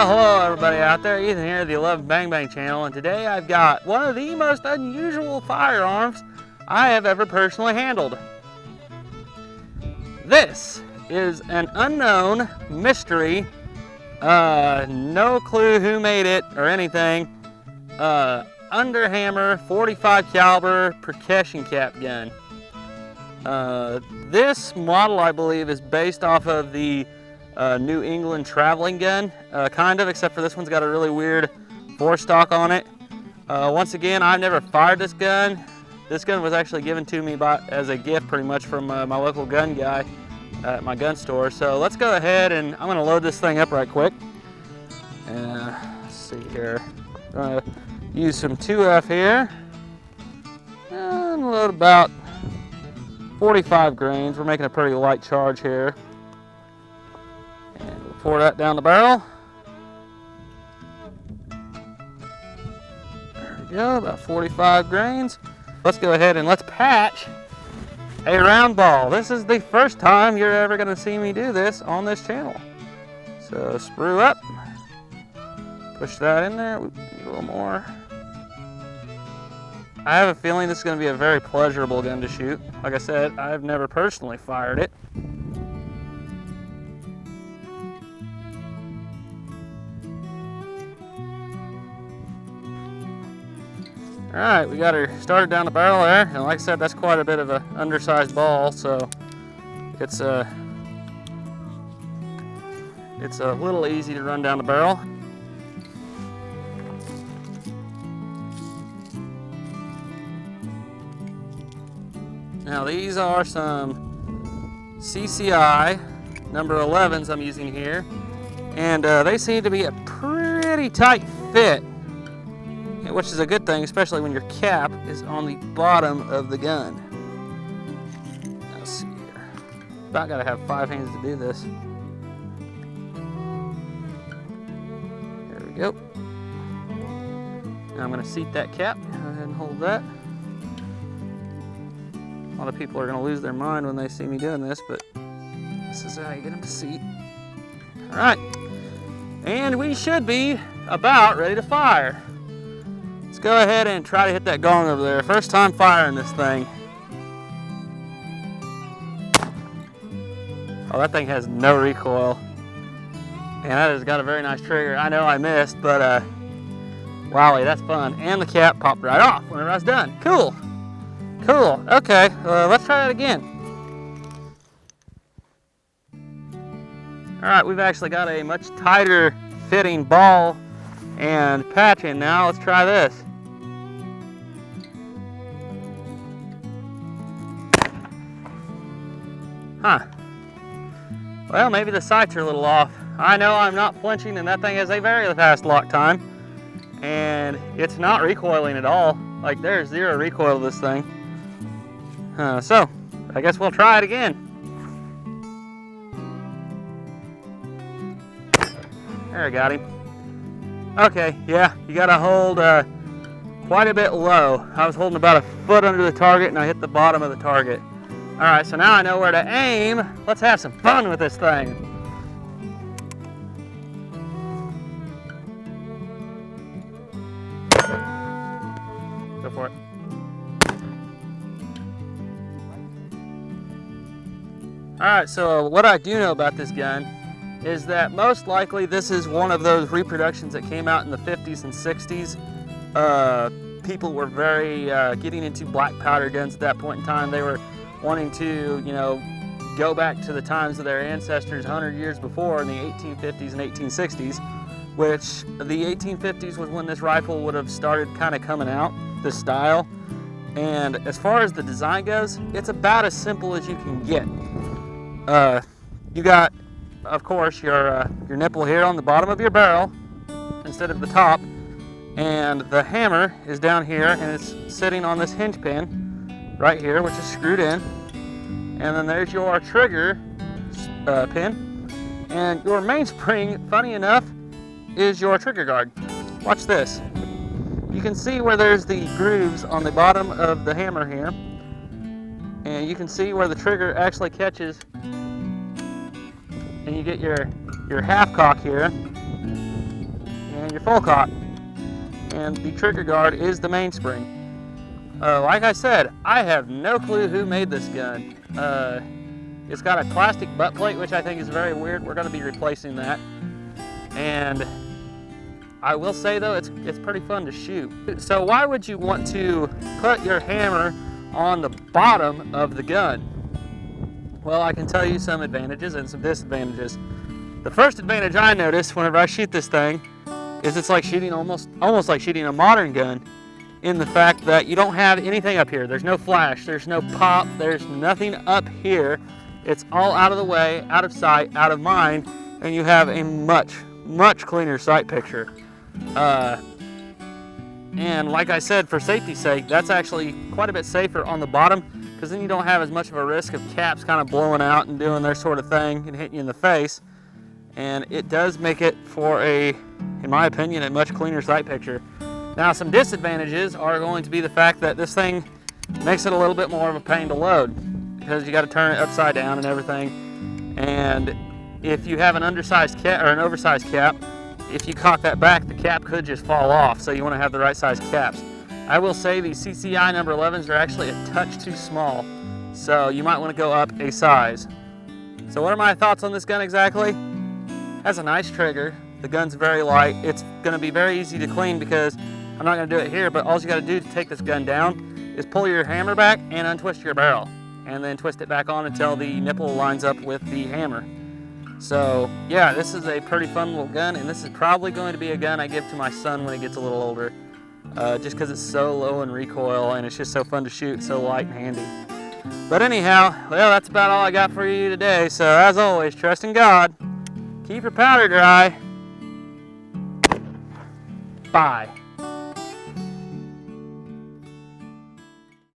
Well, hello everybody out there. Ethan here, the 11 Bang Bang channel, and today I've got one of the most unusual firearms I have ever personally handled. This is an unknown mystery, no clue who made it or anything, Underhammer 45 caliber percussion cap gun. This model, I believe, is based off of the New England traveling gun, kind of, except for this one's got a really weird forestock on it. Once again, I've never fired this gun. This gun was actually given to me as a gift pretty much from my local gun guy at my gun store. So let's go ahead and I'm going to load this thing up right quick. Let's see here. I'm going to use some 2F here and load about 45 grains. We're making a pretty light charge here. And we'll pour that down the barrel. There we go, about 45 grains. Let's go ahead and let's patch a round ball. This is the first time you're ever going to see me do this on this channel. So sprue up, push that in there, a little more. I have a feeling this is going to be a very pleasurable gun to shoot. Like I said, I've never personally fired it. All right, we got her started down the barrel there, and like I said, that's quite a bit of an undersized ball, so it's a little easy to run down the barrel. Now these are some CCI number 11s I'm using here, and they seem to be a pretty tight fit, which is a good thing, especially when your cap is on the bottom of the gun. Now, let's see here. About gotta have 5 hands to do this. There we go. Now I'm gonna seat that cap. Go ahead and hold that. A lot of people are gonna lose their mind when they see me doing this, but this is how you get them to seat. All right, and we should be about ready to fire. Let's go ahead and try to hit that gong over there. First time firing this thing. Oh, that thing has no recoil. And that has got a very nice trigger. I know I missed, but wowie, that's fun. And the cap popped right off whenever I was done. Cool. Cool. Okay, let's try that again. All right, we've actually got a much tighter fitting ball and patch in now. Let's try this. Huh. Well, maybe the sights are a little off. I know I'm not flinching, and that thing has a very fast lock time. And it's not recoiling at all. Like, there's zero recoil to this thing. So, I guess we'll try it again. There, I got him. Okay, yeah, you gotta hold quite a bit low. I was holding about a foot under the target and I hit the bottom of the target. All right, so now I know where to aim. Let's have some fun with this thing. Go for it. All right, so what I do know about this gun is that most likely this is one of those reproductions that came out in the 50s and 60s. People were very getting into black powder guns at that point in time. They were wanting to, you know, go back to the times of their ancestors 100 years before in the 1850s and 1860s, which the 1850s was when this rifle would have started kind of coming out, this style. And as far as the design goes, it's about as simple as you can get. You got, of course, your nipple here on the bottom of your barrel instead of the top, and the hammer is down here and it's sitting on this hinge pin right here, which is screwed in, and then there's your trigger pin, and your mainspring, funny enough, is your trigger guard. Watch this. You can see where there's the grooves on the bottom of the hammer here, and you can see where the trigger actually catches, and you get your half cock here. and your full cock. And the trigger guard is the mainspring. Like I said, I have no clue who made this gun. It's got a plastic butt plate, which I think is very weird. We're going to be replacing that. And I will say though, it's pretty fun to shoot. So why would you want to put your hammer on the bottom of the gun? Well, I can tell you some advantages and some disadvantages. The first advantage I notice whenever I shoot this thing is it's like shooting almost like shooting a modern gun, in the fact that you don't have anything up here. There's no flash, there's no pop, there's nothing up here. It's all out of the way, out of sight, out of mind, and you have a much cleaner sight picture. And like I said, for safety's sake, that's actually quite a bit safer on the bottom, because then you don't have as much of a risk of caps kind of blowing out and doing their sort of thing and hitting you in the face. And it does make it for in my opinion, a much cleaner sight picture. Now, some disadvantages are going to be the fact that this thing makes it a little bit more of a pain to load, because you got to turn it upside down and everything. And if you have an undersized cap or an oversized cap, if you cock that back, the cap could just fall off. So you want to have the right size caps. I will say these CCI number 11s are actually a touch too small, so you might want to go up a size. So what are my thoughts on this gun exactly? Has a nice trigger. The gun's very light. It's going to be very easy to clean, because I'm not going to do it here, but all you got to do to take this gun down is pull your hammer back and untwist your barrel, and then twist it back on until the nipple lines up with the hammer. So yeah, this is a pretty fun little gun, and this is probably going to be a gun I give to my son when he gets a little older, just because it's so low in recoil and it's just so fun to shoot, so light and handy. But anyhow, well, that's about all I got for you today. So as always, trust in God, keep your powder dry. Bye.